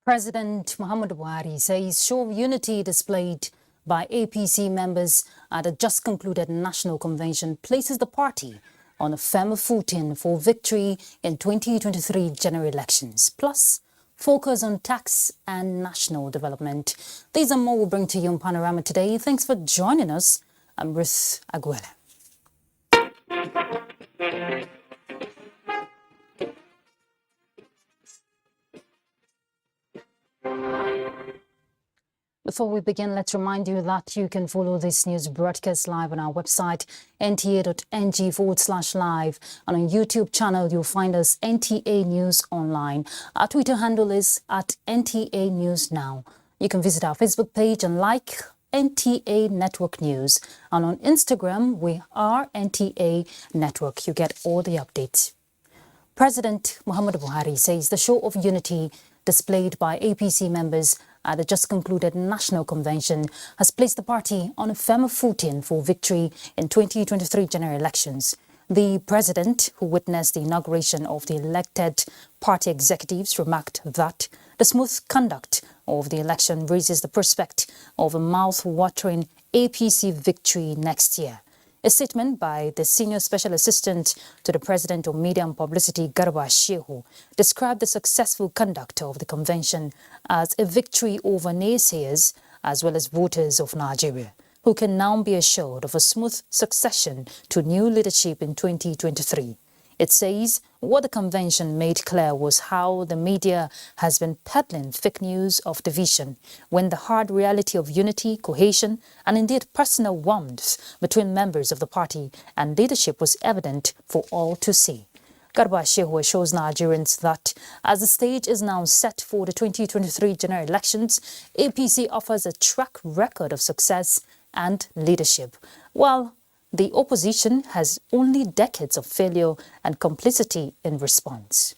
President Muhammadu Buhari says show of unity displayed by APC members at a just concluded national convention places the party on a firmer footing for victory in 2023 general elections, plus focus on tax and national development. These and more we'll bring to you on Panorama today. Thanks for joining us. I'm Ruth Aguela. Before we begin, let's remind you that you can follow this news broadcast live on our website, nta.ng/live. And on YouTube channel, you'll find us NTA News Online. Our Twitter handle is @NTA News Now. You can visit our Facebook page and like NTA Network News. And on Instagram, we are NTA Network. You get all the updates. President Muhammadu Buhari says the show of unity displayed by APC members at the just concluded national convention has placed the party on a firmer footing for victory in 2023 general elections. The president, who witnessed the inauguration of the elected party executives, remarked that the smooth conduct of the election raises the prospect of a mouth-watering APC victory next year. A statement by the Senior Special Assistant to the President of Media and Publicity, Garba Shehu, described the successful conduct of the convention as a victory over naysayers as well as voters of Nigeria, who can now be assured of a smooth succession to new leadership in 2023. It says what the convention made clear was how the media has been peddling fake news of division when the hard reality of unity, cohesion, and indeed personal warmth between members of the party and leadership was evident for all to see. Garba Shehu assures Nigerians that as the stage is now set for the 2023 general elections, APC offers a track record of success and leadership, while the opposition has only decades of failure and complicity in response.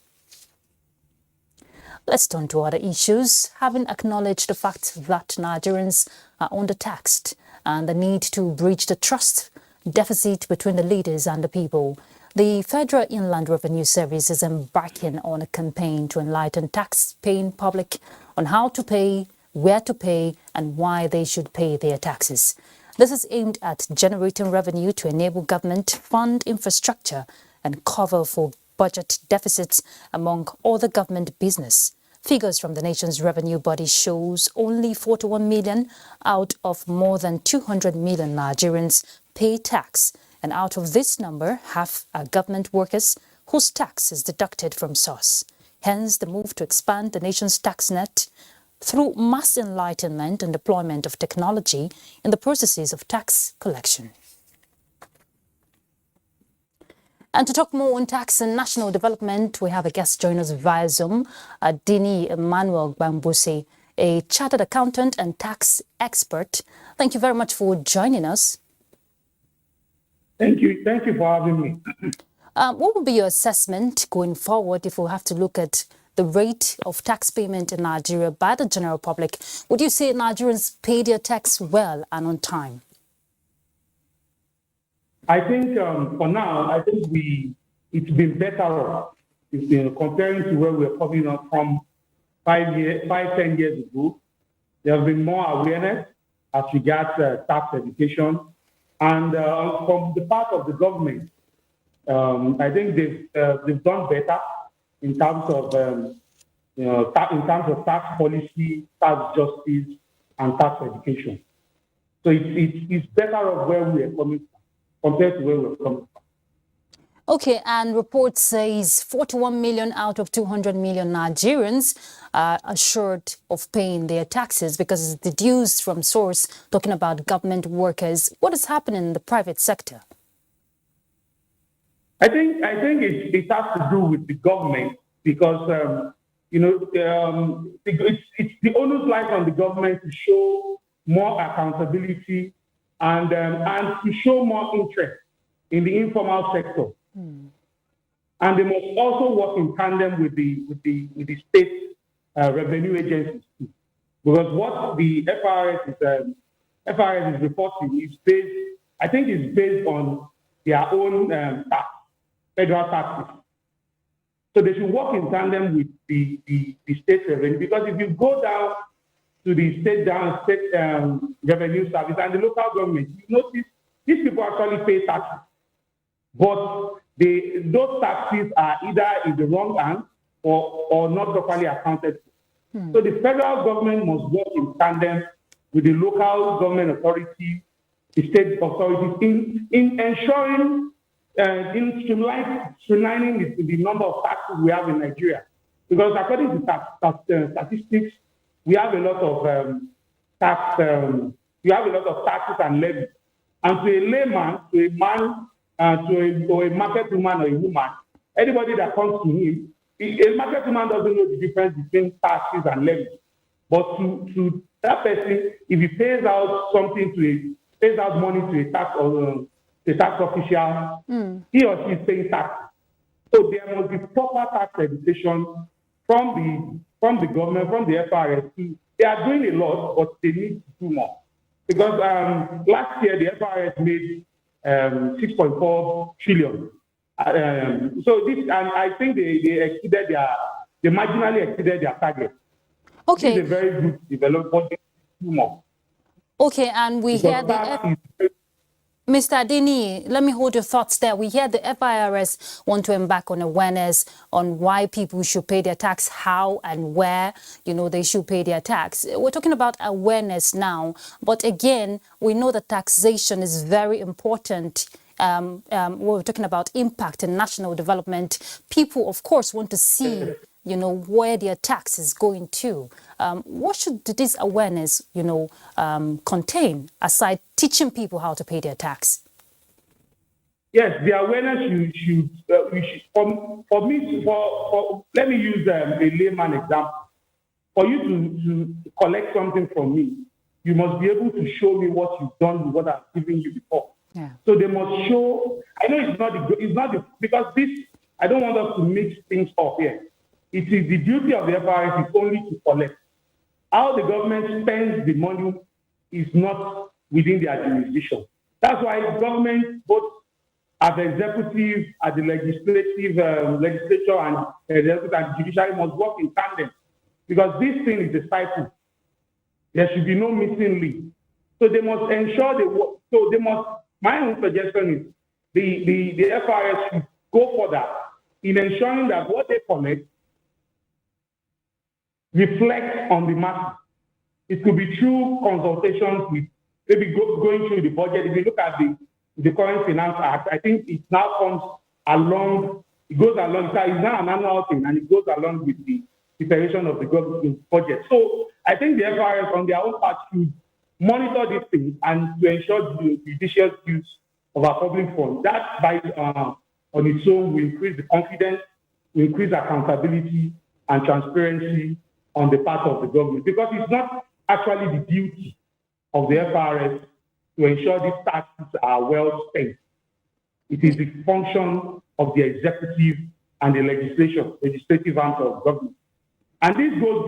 Let's turn to other issues. Having acknowledged the fact that Nigerians are undertaxed and the need to bridge the trust deficit between the leaders and the people, the Federal Inland Revenue Service is embarking on a campaign to enlighten tax-paying public on how to pay, where to pay, and why they should pay their taxes. This is aimed at generating revenue to enable government to fund infrastructure and cover for budget deficits, among other government business. Figures from the nation's revenue body shows only 41 million out of more than 200 million Nigerians pay tax. And out of this number, half are government workers whose tax is deducted from source. Hence, the move to expand the nation's tax net through mass enlightenment and deployment of technology in the processes of tax collection. And to talk more on tax and national development, we have a guest join us via Zoom, Dini Emmanuel Bambuse, a chartered accountant and tax expert. Thank you very much for joining us. Thank you for having me. What would be your assessment going forward if we have to look at the rate of tax payment in Nigeria by the general public? Would you say Nigerians pay their tax well and on time? I think for now, it's been better comparing to where we're coming up from 10 years ago. There has been more awareness as regards tax education. And from the part of the government, I think they've done better in terms of tax policy, tax justice, and tax education. So it's better of where we are coming from compared to where we're coming from. Okay, and report says 41 million out of 200 million Nigerians are assured of paying their taxes because it's deduced from source, talking about government workers. What is happening in the private sector? I think it has to do with the government because it's the onus lies on the government to show more accountability and to show more interest in the informal sector. And they must also work in tandem with the state revenue agencies too. Because what the FRS is reporting is based, I think it's based on their own tax, federal taxes. So they should work in tandem with the state revenue, because if you go down to the state revenue service and the local government, you notice these people actually pay taxes, but those taxes are either in the wrong hands or not properly accounted for. So the federal government must work in tandem with the local government authorities, the state authorities, in ensuring, in streamlining the number of taxes we have in Nigeria. Because according to statistics, we have a lot of taxes and levies. And to a layman, to a man, to a market woman or a woman, anybody that comes to him, a market woman doesn't know the difference between taxes and levies. But to that person, if he pays out money to a tax official, he or she is paying tax. So there must be proper tax education from the government, from the FRS. They are doing a lot, but they need to do more. Because last year the FRS made 6.4 trillion. So this, and I think they marginally exceeded their target. Okay. This is a very good development, but they do more. Okay, and we hear Mr. Adeni, let me hold your thoughts there. We hear the FIRS want to embark on awareness on why people should pay their tax, how and where, they should pay their tax. We're talking about awareness now, but again, we know that taxation is very important. We're talking about impact and national development. People, of course, want to see where their tax is going to. What should this awareness, contain, aside teaching people how to pay their tax? Yes, the awareness should let me use a layman example. For you to collect something from me, you must be able to show me what you've done with what I've given you before. Yeah. So they must show. I know because this. I don't want us to mix things up here. It is the duty of the FRS is only to collect. How the government spends the money is not within their jurisdiction. That's why government, both at the executive, at the legislature, and the judiciary must work in tandem, because this thing is a cycle. There should be no missing link. So they must ensure my own suggestion is the FRS should go further in ensuring that what they collect reflect on the masses. It could be through consultations with maybe going through the budget. If you look at the current Finance Act, I think it now comes along, it goes along, it's now an annual thing, and it goes along with the preparation of the government budget. So I think the FRS on their own part should monitor these things and to ensure the judicious use of our public funds. That on its own will increase the confidence, will increase accountability and transparency on the part of the government, because it's not actually the duty of the FRS to ensure these taxes are well spent. It is the function of the executive and the legislative arms of government. And this must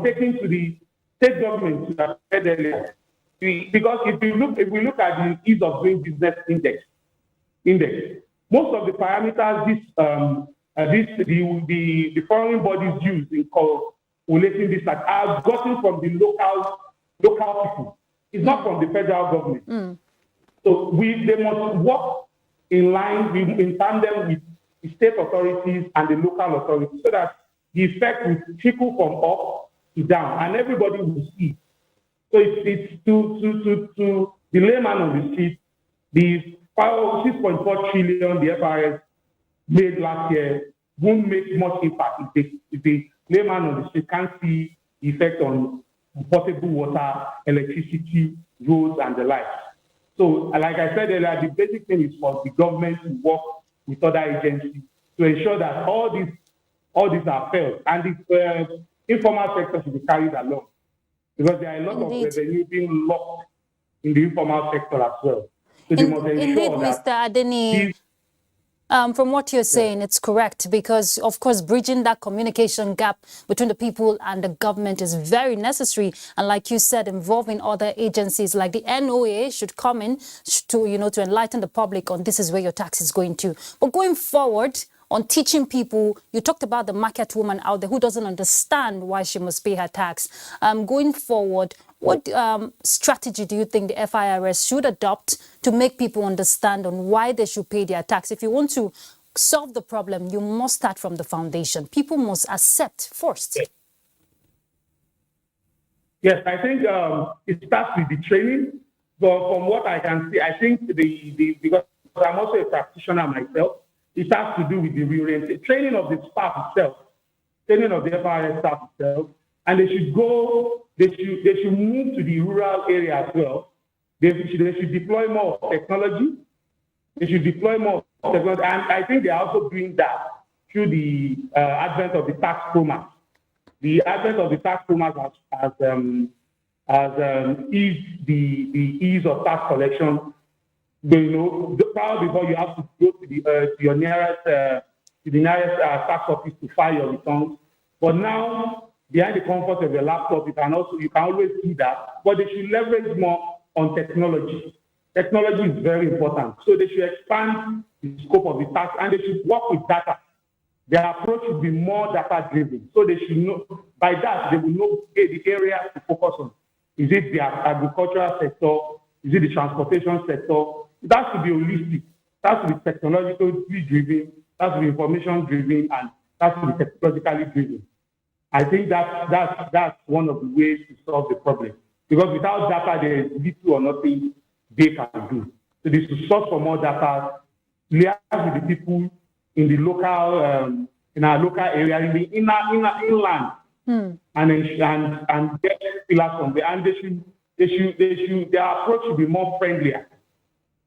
be taken to the state government, as I said earlier, because if we look at the ease of doing business index, most of the parameters the foreign bodies use in calculating this are gotten from the local people. It's not from the federal government. So they must work in tandem with the state authorities and the local authorities, so that the effect will trickle from up to down, and everybody will see. So it's to the layman on the street, the 6.4 trillion the FRS made last year won't make much impact if the layman on the street can't see the effect on potable water, electricity, roads, and the like. So, like I said earlier, the basic thing is for the government to work with other agencies to ensure that all these are fair, and the informal sector should be carried along, because there are a lot of revenue being locked in the informal sector as well. So they must ensure Mr. Adeni, From what you're saying, it's correct because, of course, bridging that communication gap between the people and the government is very necessary. And like you said, involving other agencies like the NOA should come in to, to enlighten the public on this is where your tax is going to. But going forward, on teaching people, you talked about the market woman out there who doesn't understand why she must pay her tax. Going forward, what strategy do you think the FIRS should adopt to make people understand on why they should pay their tax? If you want to solve the problem, you must start from the foundation. People must accept first. Yes, I think it starts with the training. But from what I can see, I think because I'm also a practitioner myself, it has to do with the reorientation, training of the staff itself, training of the FIRS staff itself, and they should move to the rural area as well. They should deploy more technology. They should deploy more technology, and I think they are also doing that through the advent of the tax promas. The advent of the tax promas has eased the ease of tax collection. Probably before you have to go to your nearest tax office to file your returns. But now, behind the comfort of your laptop, you can always do that. But they should leverage more on technology. Technology is very important. So they should expand the scope of the tax, and they should work with data. Their approach should be more data-driven. So they should know, by that, they will know the areas to focus on. Is it the agricultural sector? Is it the transportation sector? It has to be holistic. It has to be technologically driven. It has to be information driven, and it has to be technologically driven. I think that's one of the ways to solve the problem. Because without data, there is little or nothing they can do. So they should source for more data, liaise with the people in the local, in our local area, in the inland, and get pillars from there. And their approach should be more friendlier.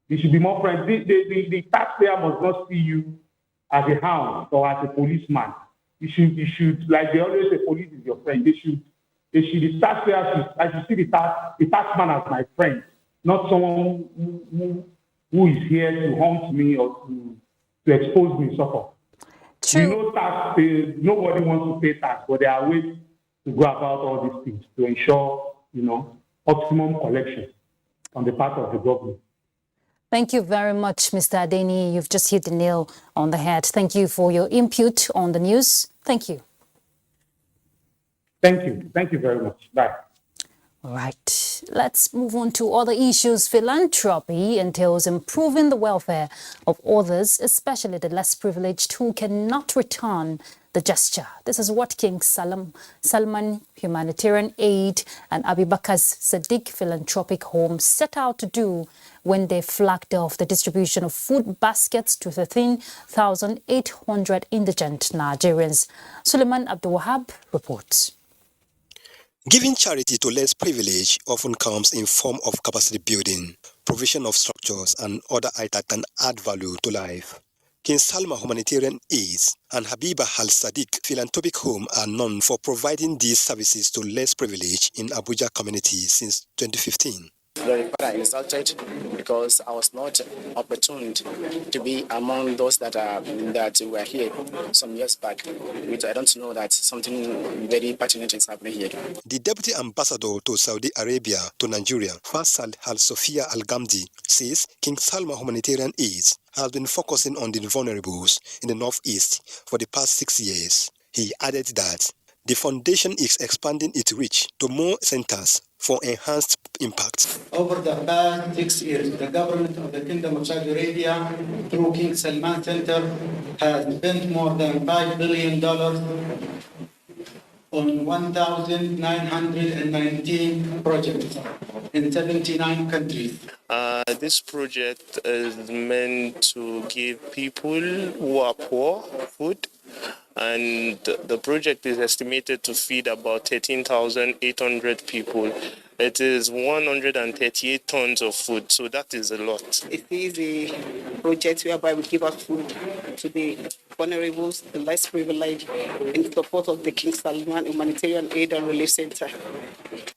They should be more friendly. The taxpayer must not see you as a hound or as a policeman. You should, like they always say, police is your friend. The taxpayer should see the taxman as my friend, not someone who is here to haunt me or to expose me, so forth. True. Nobody wants to pay tax, but there are ways to go about all these things to ensure, optimum collection on the part of the government. Thank you very much, Mr. Adeni. You've just hit the nail on the head. Thank you for your input on the news. Thank you. Thank you. Thank you very much. Bye. All right, let's move on to other issues. Philanthropy entails improving the welfare of others, especially the less privileged who cannot return the gesture. This is what King Salman Humanitarian Aid and Abubakar's Sadiq Philanthropic Home set out to do when they flagged off the distribution of food baskets to 13,800 indigent Nigerians. Suleiman Abdulwahab reports. Giving charity to less privileged often comes in form of capacity building, provision of structures and other items that can add value to life. King Salma Humanitarian Aid and Habiba Al Sadiq Philanthropic Home are known for providing these services to less privileged in Abuja community since 2015. Very insulted because I was not opportuned to be among those that were here some years back. Which I don't know that something very pertinent is happening here. The Deputy Ambassador to Saudi Arabia to Nigeria, Faisal Al Sofia Al Gamdi, says King Salma Humanitarian Aid has been focusing on the vulnerables in the Northeast for the past 6 years. He added that the foundation is expanding its reach to more centers for enhanced impact. Over the past 6 years, the government of the Kingdom of Saudi Arabia, through King Salman Center, has spent more than $5 billion on 1,919 projects in 79 countries. This project is meant to give people who are poor food, and the project is estimated to feed about 13,800 people. It is 138 tons of food, so that is a lot. It is a project whereby we give out food to the vulnerables, the less privileged, in support of the King Salman Humanitarian Aid and Relief Center.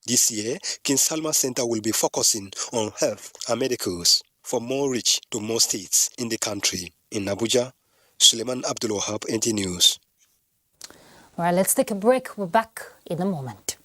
This year, King Salman Center will be focusing on health and medicals. for more reach to more states in the country. In Abuja, Suleiman Abdul Wahab, NTA News. All right, let's take a break. We're back in a moment.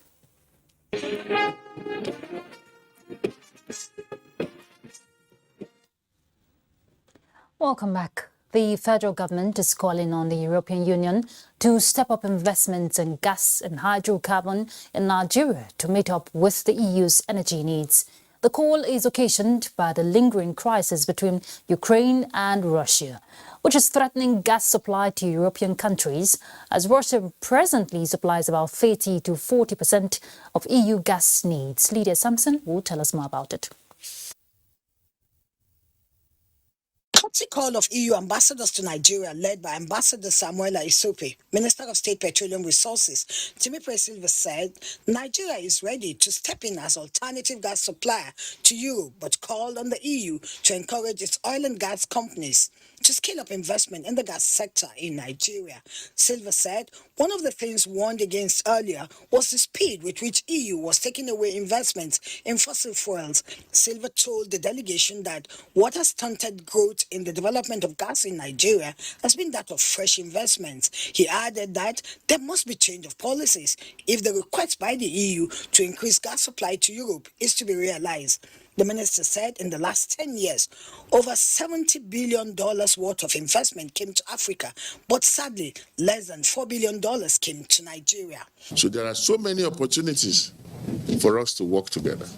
Welcome back. The federal government is calling on the European Union to step up investments in gas and hydrocarbon in Nigeria to meet up with the EU's energy needs. The call is occasioned by the lingering crisis between Ukraine and Russia, which is threatening gas supply to European countries, as Russia presently supplies about 30 to 40% of EU gas needs. Lydia Sampson will tell us more about it. What's the call of EU ambassadors to Nigeria, led by Ambassador Samuela Isope, Minister of State Petroleum Resources, Timothy Silva said Nigeria is ready to step in as alternative gas supplier to Europe, but called on the EU to encourage its oil and gas companies to scale up investment in the gas sector in Nigeria. Silva said one of the things warned against earlier was the speed with which EU was taking away investments in fossil fuels. Silva told the delegation that what has stunted growth in the development of gas in Nigeria has been that of fresh investments. He added that there must be change of policies if the request by the EU to increase gas supply to Europe is to be realized. The minister said in the last 10 years, over $70 billion worth of investment came to Africa, but sadly, less than $4 billion came to Nigeria. So there are so many opportunities for us to work together.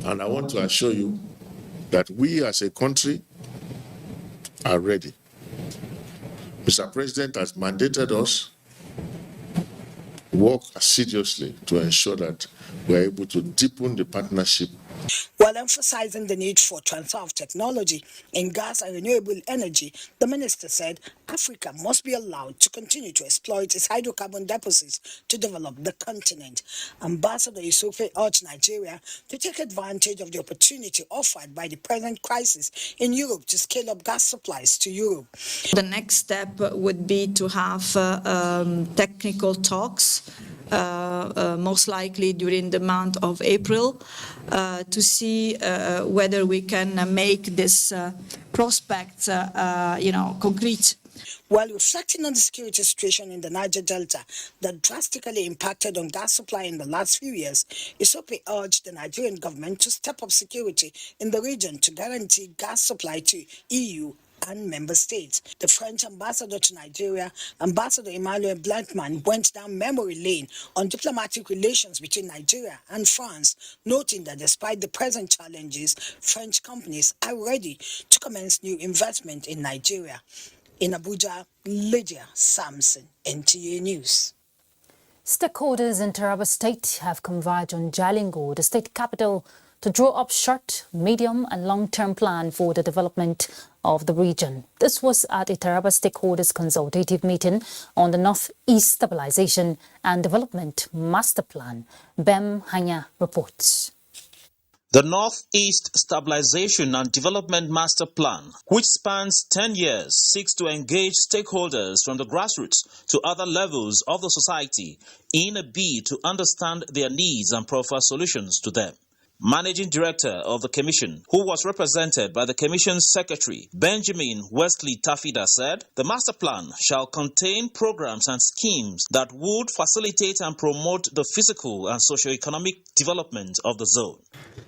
And I want to assure you that we as a country are ready. Mr. President has mandated us to work assiduously to ensure that we are able to deepen the partnership. While emphasizing the need for transfer of technology in gas and renewable energy, the minister said Africa must be allowed to continue to exploit its hydrocarbon deposits to develop the continent. Ambassador Isofe urged Nigeria to take advantage of the opportunity offered by the present crisis in Europe to scale up gas supplies to Europe. The next step would be to have technical talks, most likely during the month of April, to see whether we can make this prospect, concrete. While reflecting on the security situation in the Niger Delta that drastically impacted on gas supply in the last few years, Isope urged the Nigerian government to step up security in the region to guarantee gas supply to EU and member states. The French ambassador to Nigeria, Ambassador Emmanuel Blankman, went down memory lane on diplomatic relations between Nigeria and France, noting that despite the present challenges, French companies are ready to commence new investment in Nigeria. In Abuja, Lydia Sampson, NTA News. Stakeholders in Taraba State have converged on Jalingo, the state capital, to draw up short, medium and long-term plan for the development of the region. This was at a Taraba Stakeholders Consultative meeting on the Northeast Stabilization and Development Master Plan. Bem Hanya reports. The Northeast Stabilization and Development Master Plan, which spans 10 years, seeks to engage stakeholders from the grassroots to other levels of the society in a bid to understand their needs and proffer solutions to them. Managing Director of the Commission, who was represented by the Commission's Secretary, Benjamin Wesley Tafida, said the master plan shall contain programs and schemes that would facilitate and promote the physical and socio-economic development of the zone.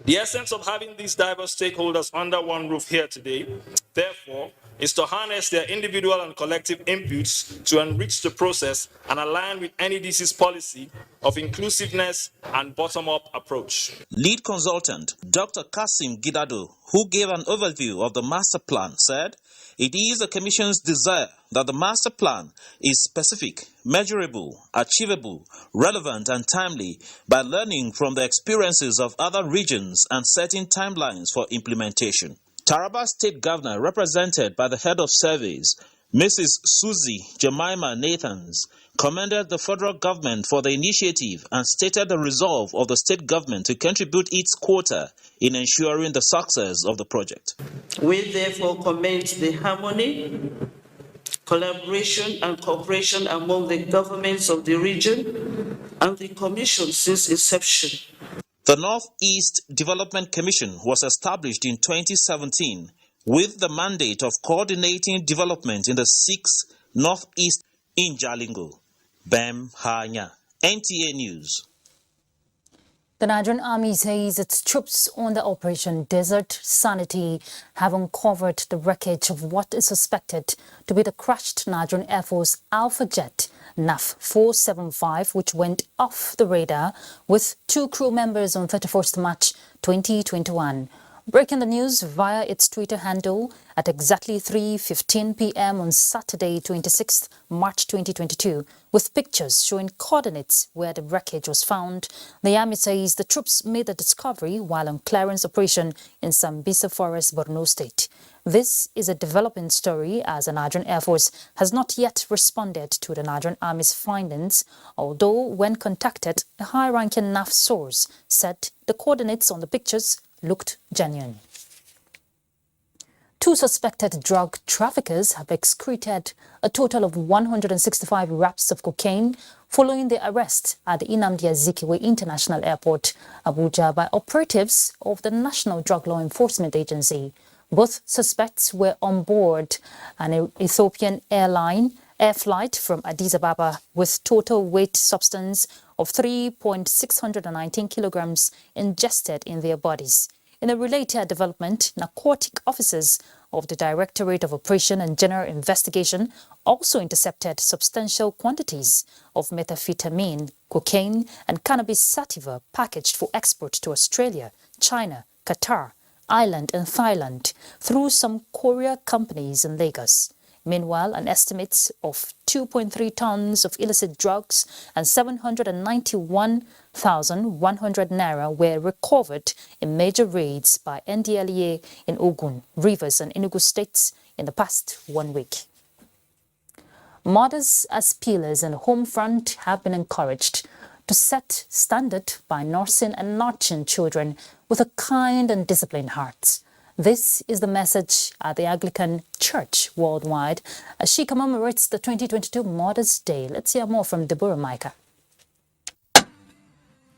The essence of having these diverse stakeholders under one roof here today, therefore, is to harness their individual and collective inputs to enrich the process and align with NEDC's policy of inclusiveness and bottom-up approach. Lead consultant Dr. Kasim Gidado, who gave an overview of the master plan, said it is the Commission's desire that the master plan is specific, measurable, achievable, relevant and timely by learning from the experiences of other regions and setting timelines for implementation. Taraba State Governor, represented by the head of service, Mrs. Susie Jemima Nathans, commended the federal government for the initiative and stated the resolve of the state government to contribute its quota in ensuring the success of the project. We therefore commend the harmony, collaboration and cooperation among the governments of the region and the Commission since inception. The Northeast Development Commission was established in 2017 with the mandate of coordinating development in the 6 Northeast in Jalingo. Bem Hanya, NTA News. The Nigerian Army says its troops under Operation Desert Sanity have uncovered the wreckage of what is suspected to be the crashed Nigerian Air Force Alpha jet NAF 475, which went off the radar with 2 crew members on 31st March 2021. Breaking the news via its Twitter handle at exactly 3:15 p.m. on Saturday, 26th March 2022, with pictures showing coordinates where the wreckage was found. The Army says the troops made the discovery while on clearance operation in Sambisa Forest, Borno State. This is a developing story as the Nigerian Air Force has not yet responded to the Nigerian Army's findings, although when contacted, a high-ranking NAF source said the coordinates on the pictures looked genuine. 2 suspected drug traffickers have excreted a total of 165 wraps of cocaine following the arrest at the Nnamdi Azikiwe International Airport, Abuja, by operatives of the National Drug Law Enforcement Agency. Both suspects were on board an Ethiopian air flight from Addis Ababa with total weight substance of 3.619 kilograms ingested in their bodies. In a related development, narcotic officers of the Directorate of Operation and General Investigation also intercepted substantial quantities of methamphetamine, cocaine, and cannabis sativa packaged for export to Australia, China, Qatar, Ireland, and Thailand through some courier companies in Lagos. Meanwhile, an estimate of 2.3 tons of illicit drugs and 791,100 naira were recovered in major raids by NDLEA in Ogun, Rivers, and Enugu states in the past 1 week. Mothers as pillars in the home front have been encouraged to set standard by nursing and nurturing children with a kind and disciplined heart. This is the message at the Anglican Church worldwide as she commemorates the 2022 Mother's Day. Let's hear more from Deborah Micah.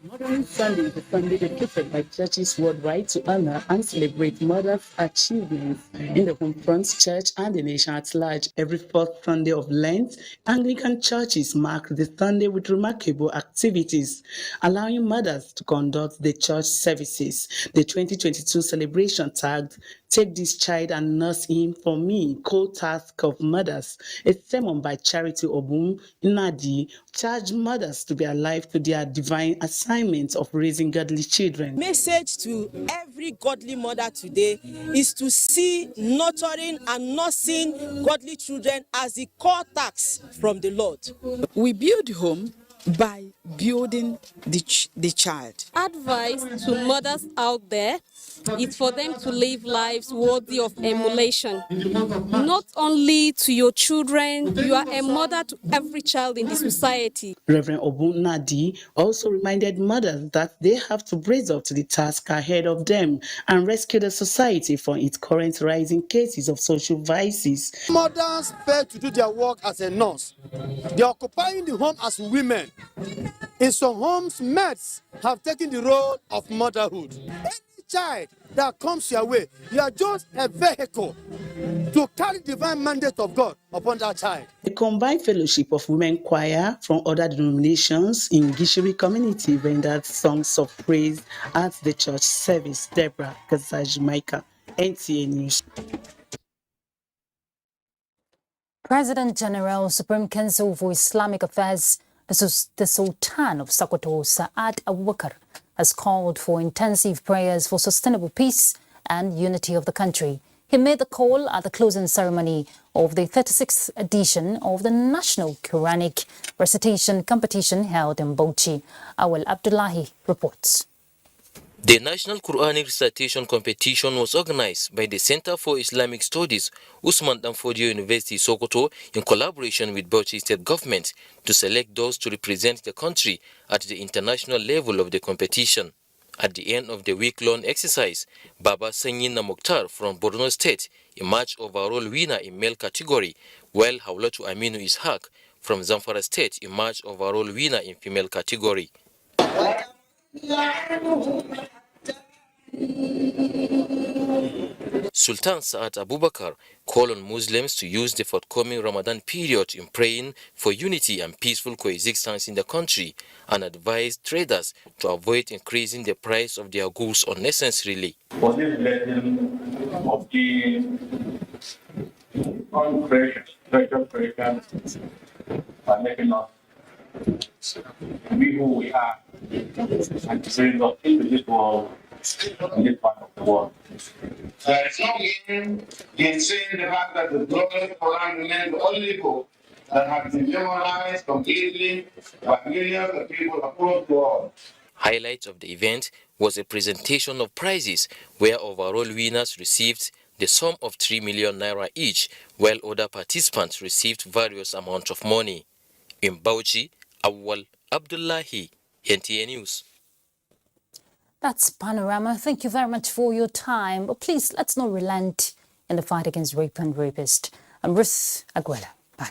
Modern Sunday is a Sunday dedicated by churches worldwide to honor and celebrate mothers' achievements in the home front, church, and the nation at large. Every fourth Sunday of Lent, Anglican churches mark the Sunday with remarkable activities, allowing mothers to conduct the church services. The 2022 celebration tagged "Take this child and nurse him for me, co-task of mothers," a sermon by Charity Obum Nnadi, charged mothers to be alive to their divine assignment of raising godly children. Message to every godly mother today is to see nurturing and nursing godly children as the core task from the Lord. We build home by building the child. Advice to mothers out there is for them to live lives worthy of emulation. Not only to your children, you are a mother to every child in the society. Reverend Obunadi also reminded mothers that they have to brace up to the task ahead of them and rescue the society from its current rising cases of social vices. Mothers fail to do their work as a nurse. They are occupying the home as women. In some homes, maids have taken the role of motherhood. Any child that comes your way, you are just a vehicle to carry the divine mandate of God upon that child. The combined fellowship of women choir from other denominations in Gishiri community rendered songs of praise at the church service. Deborah Jamaica, NTA News. President General Supreme Council for Islamic Affairs, the Sultan of Sokoto, Saad Abubakar, has called for intensive prayers for sustainable peace and unity of the country. He made the call at the closing ceremony of the 36th edition of the National Quranic Recitation Competition held in Bauchi. Awal Abdullahi reports. The National Quranic Recitation Competition was organized by the Center for Islamic Studies, Usman Danfodio University, Sokoto, in collaboration with Bauchi State Government to select those to represent the country at the international level of the competition. At the end of the week-long exercise, Baba Sanyina Mokhtar from Borno State emerged overall winner in male category, while Hawlatu Aminu Ishaq from Zamfara State emerged overall winner in female category. Sultan Saad Abubakar called on Muslims to use the forthcoming Ramadan period in praying for unity and peaceful coexistence in the country, and advised traders to avoid increasing the price of their goods unnecessarily. For this blessing of the treasure creation by making us be who we are and to bring us into this world, in this part of the world. There is no gain in saying the fact that the global Quran remains the only book that has been memorized completely by millions of people across the world. Highlight of the event was a presentation of prizes where overall winners received the sum of 3 million naira each, while other participants received various amounts of money. In Bauchi, Awal Abdullahi, NTA News. That's Panorama. Thank you very much for your time. But please, let's not relent in the fight against rape and rapists. I'm Ruth Aguela. Bye.